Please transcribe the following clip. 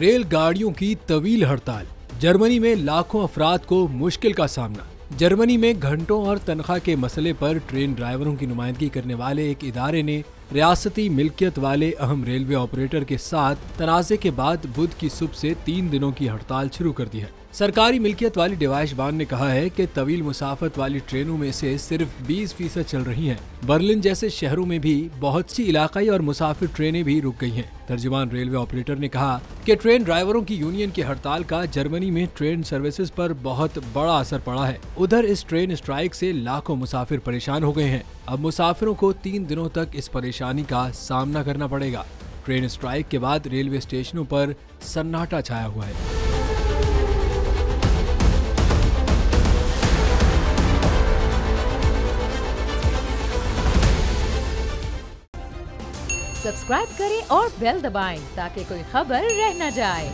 रेलगाड़ियों की तवील हड़ताल। जर्मनी में लाखों अफराद को मुश्किल का सामना। जर्मनी में घंटों और तनख्वाह के मसले पर ट्रेन ड्राइवरों की नुमाइंदगी करने वाले एक इदारे ने रियासती मिल्कियत वाले अहम रेलवे ऑपरेटर के साथ तनाज़े के बाद बुध की सुबह से 3 दिनों की हड़ताल शुरू कर दी है। सरकारी मिल्कियत वाली डेवाइश बान ने कहा है कि तवील मुसाफत वाली ट्रेनों में से सिर्फ 20% चल रही हैं। बर्लिन जैसे शहरों में भी बहुत सी इलाकाई और मुसाफिर ट्रेनें भी रुक गई हैं। तर्जुमान रेलवे ऑपरेटर ने कहा कि ट्रेन ड्राइवरों की यूनियन की हड़ताल का जर्मनी में ट्रेन सर्विसेज पर बहुत बड़ा असर पड़ा है। उधर इस ट्रेन स्ट्राइक से लाखों मुसाफिर परेशान हो गए हैं। अब मुसाफिरों को 3 दिनों तक इस परेशानी का सामना करना पड़ेगा। ट्रेन स्ट्राइक के बाद रेलवे स्टेशनों पर सन्नाटा छाया हुआ है। सब्सक्राइब करें और बेल दबाएं ताकि कोई खबर रह न जाए।